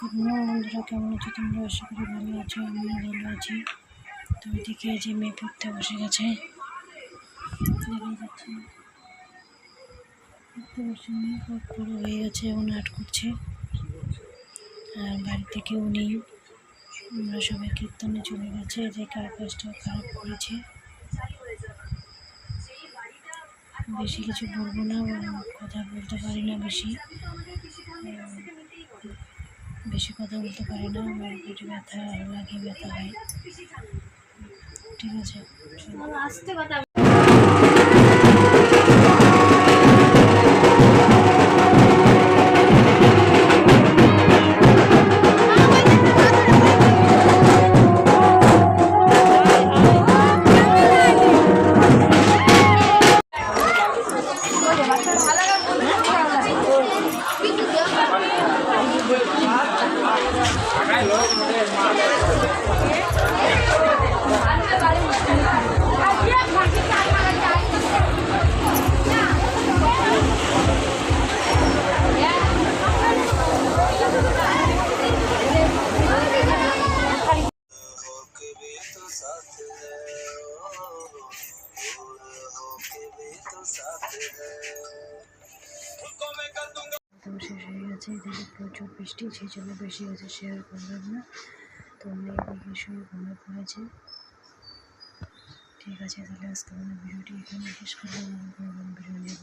বন্ধুরা, কেমন আছো তোমরা? আশা করি ভালো আছো, আমিও ভালো আছি। তো ওইদিকে যে মেয়ে পড়তে বসে গেছে, দেখা যাচ্ছে পড়তে বসে নিয়ে খুব বড় হয়ে গেছে, এখন আর্ট করছে। আর বাড়িতে কেউ নেই, আমরা সবাই কীর্তনে চলে গেছে। এদিকে আকাশটাও খারাপ করেছে। বেশি কিছু বলবো না, কথা বলতে পারি না, বেশি কথা বলতে পারি না। আমার পেটে ব্যথা লাগে, ব্যথা হয়। ঠিক আছে, আস্তে কথা। শেষ হয়ে গেছে। এদিকে প্রচুর বৃষ্টি, সেই জন্য বেশি হয়েছে, শেয়ার করলাম না। তো আমি এদিকে শুয়ে ঘুমিয়ে পড়েছে। ঠিক আছে, তাহলে আজকে ভিডিওটি এখানে শেষ করলাম। ভিডিও নিয়ে